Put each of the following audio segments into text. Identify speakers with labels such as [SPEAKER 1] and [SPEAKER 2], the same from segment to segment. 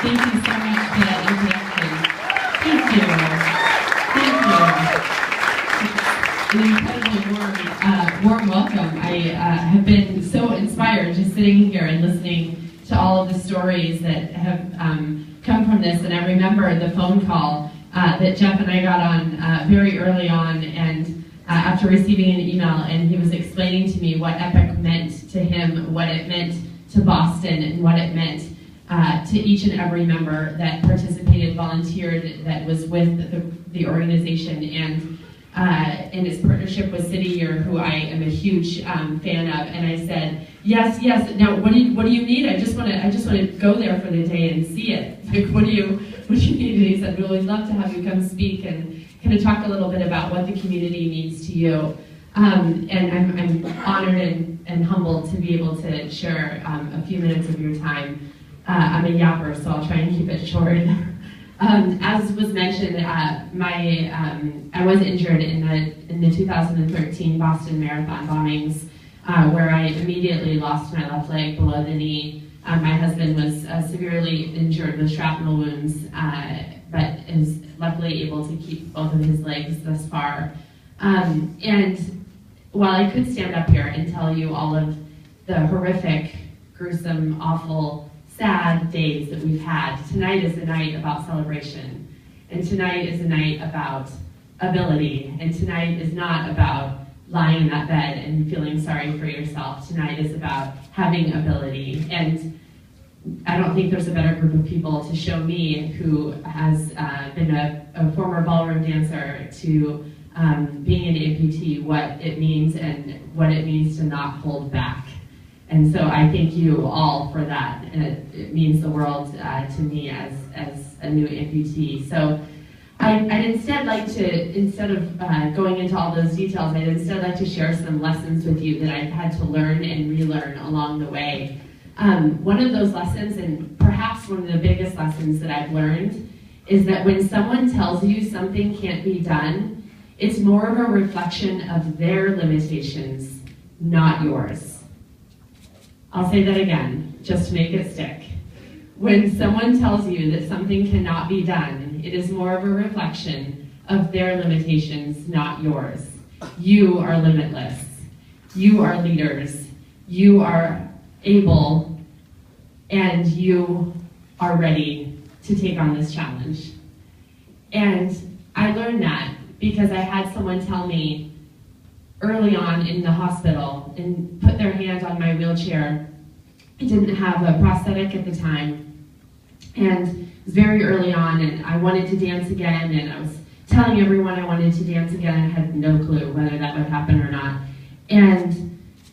[SPEAKER 1] Thank you so much for that introduction. Thank you. Thank you. An incredibly warm welcome. I have been so inspired just sitting here and listening to all of the stories that have come from this. And I remember the phone call that Jeff and I got on very early on, and after receiving an email, and he was explaining to me what EPIC meant to him, what it meant to Boston, and what it meant to each and every member that participated, volunteered, that was with the organization, and in its partnership with City Year, who I am a huge fan of. And I said, yes. Now, what do you need? I just want to go there for the day and see it. Like, what do you need? And he said, we'd love to have you come speak and kind of talk a little bit about what the community means to you. And I'm honored and humbled to be able to share a few minutes of your time. I'm a yapper, so I'll try and keep it short. As was mentioned, I was injured in the 2013 Boston Marathon bombings, where I immediately lost my left leg below the knee. My husband was severely injured with shrapnel wounds, but is luckily able to keep both of his legs thus far. And while I could stand up here and tell you all of the horrific, gruesome, awful, sad days that we've had, tonight is a night about celebration. And tonight is a night about ability. And tonight is not about lying in that bed and feeling sorry for yourself. Tonight is about having ability. And I don't think there's a better group of people to show me, who has been a former ballroom dancer, to being an amputee, what it means and what it means to not hold back. And so I thank you all for that. And it means the world to me as a new amputee. So I'd instead like to, instead of going into all those details, I'd instead like to share some lessons with you that I've had to learn and relearn along the way. One of those lessons, and perhaps one of the biggest lessons that I've learned, is that when someone tells you something can't be done, it's more of a reflection of their limitations, not yours. I'll say that again, just to make it stick. When someone tells you that something cannot be done, it is more of a reflection of their limitations, not yours. You are limitless. You are leaders. You are able, and you are ready to take on this challenge. And I learned that because I had someone tell me early on in the hospital and put their hand on my wheelchair. I didn't have a prosthetic at the time, and it was very early on, and I wanted to dance again, and I was telling everyone I wanted to dance again. I had no clue whether that would happen or not.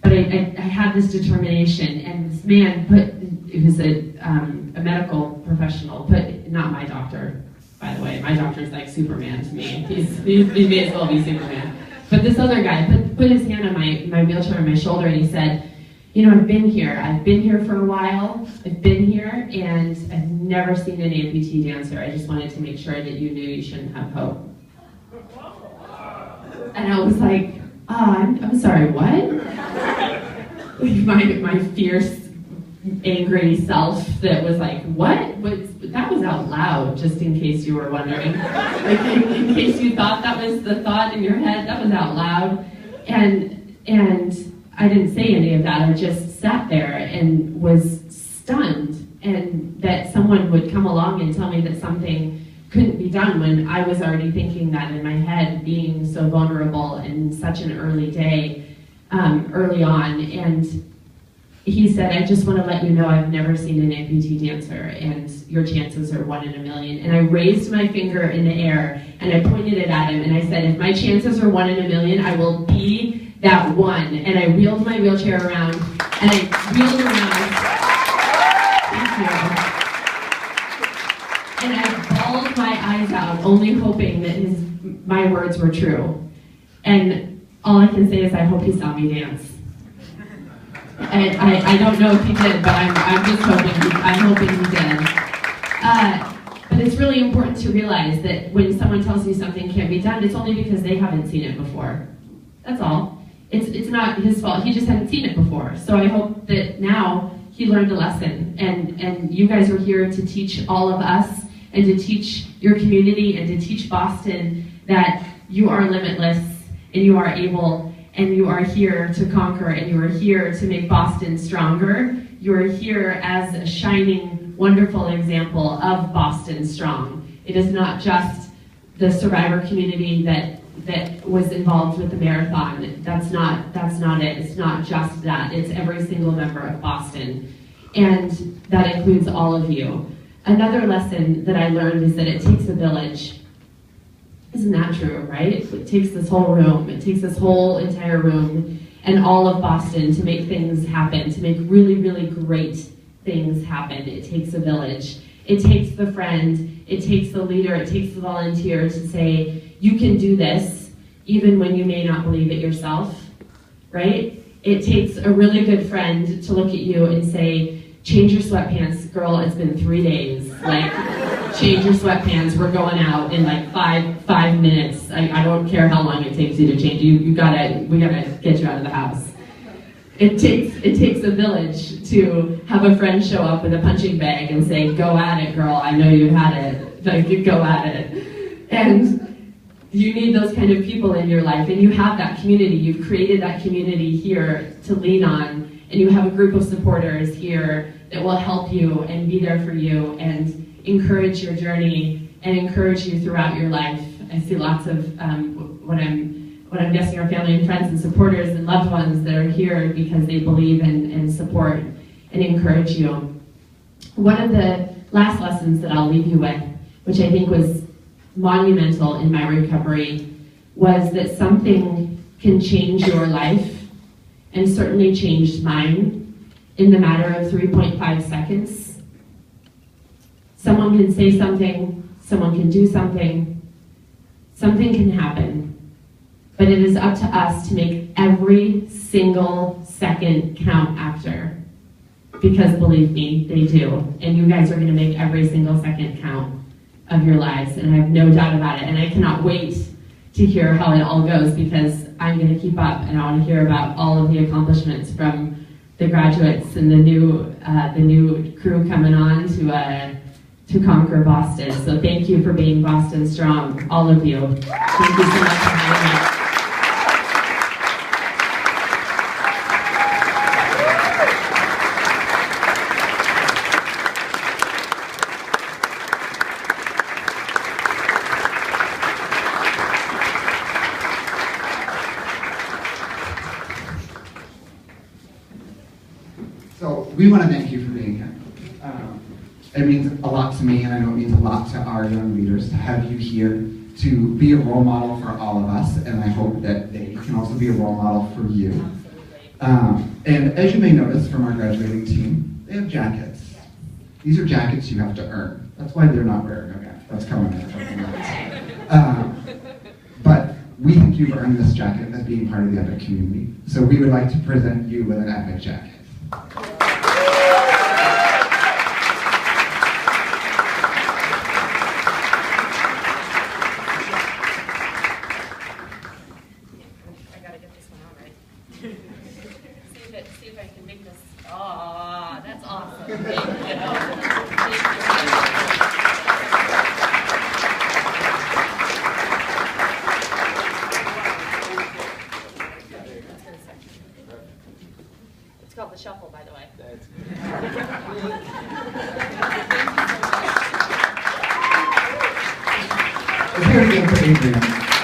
[SPEAKER 1] But I had this determination, and this man it was a medical professional, not my doctor, by the way. My doctor's like Superman to me. He may as well be Superman. But this other guy put his hand on my wheelchair on my shoulder, and he said, you know, I've been here for a while, I've been here, and I've never seen an amputee dancer. I just wanted to make sure that you knew you shouldn't have hope. And I was like, I'm sorry, what? my fierce, angry self that was like, what? That was out loud, just in case you were wondering. Like, in case you thought that was the thought in your head, that was out loud. And I didn't say any of that. I just sat there and was stunned, and that someone would come along and tell me that something couldn't be done when I was already thinking that in my head, being so vulnerable in such an early day, early on. And he said, I just want to let you know I've never seen an amputee dancer, and your chances are 1 in a million. And I raised my finger in the air, and I pointed it at him, and I said, if my chances are 1 in a million, I will be that one. And I wheeled my wheelchair around, and I wheeled around. Thank you. And I bawled my eyes out, only hoping that my words were true. And all I can say is I hope he saw me dance. And I don't know if he did, but I'm just hoping I'm hoping he did. But it's really important to realize that when someone tells you something can't be done, it's only because they haven't seen it before. That's all. It's not his fault. He just hadn't seen it before. So I hope that now he learned a lesson, and you guys are here to teach all of us and to teach your community and to teach Boston that you are limitless and you are able and you are here to conquer and you are here to make Boston stronger. You are here as a shining, wonderful example of Boston Strong. It is not just the survivor community that was involved with the marathon. That's not it. It's not just that. It's every single member of Boston. And that includes all of you. Another lesson that I learned is that it takes a village. Isn't that true, right? It takes this whole room. It takes this whole entire room and all of Boston to make things happen, to make really, really great things happen. It takes a village. It takes the friend. It takes the leader. It takes the volunteer to say, you can do this, even when you may not believe it yourself, right? It takes a really good friend to look at you and say, change your sweatpants, girl, it's been 3 days. Like, change your sweatpants, we're going out in like five minutes. I don't care how long it takes you to change. We gotta get you out of the house. It takes a village to have a friend show up with a punching bag and say, go at it, girl, I know you had it, like, go at it. And you need those kind of people in your life, and you have that community. You've created that community here to lean on, and you have a group of supporters here that will help you and be there for you and encourage your journey and encourage you throughout your life. I see lots of what I'm guessing are family and friends and supporters and loved ones that are here because they believe and support and encourage you. One of the last lessons that I'll leave you with, which I think was monumental in my recovery, was that something can change your life, and certainly changed mine, in the matter of 3.5 seconds. Someone can say something, someone can do something, something can happen, but it is up to us to make every single second count after. Because believe me, they do. And you guys are gonna make every single second count of your lives, and I have no doubt about it. And I cannot wait to hear how it all goes, because I'm gonna keep up and I wanna hear about all of the accomplishments from the graduates and the new crew coming on to conquer Boston. So thank you for being Boston Strong, all of you. Thank you so much for having me.
[SPEAKER 2] So we want to thank you for being here. It means a lot to me, and I know it means a lot to our young leaders to have you here to be a role model for all of us, and I hope that they can also be a role model for you. And as you may notice from our graduating team, they have jackets. These are jackets you have to earn. That's why they're not wearing them yet. That's coming in a couple minutes. But we think you've earned this jacket as being part of the Epic community. So we would like to present you with an Epic jacket.
[SPEAKER 1] See if I can make this. Oh, that's awesome. Thank you. Thank you. It's called the shuffle, by the way.
[SPEAKER 2] Let's hear it again for Adrianne.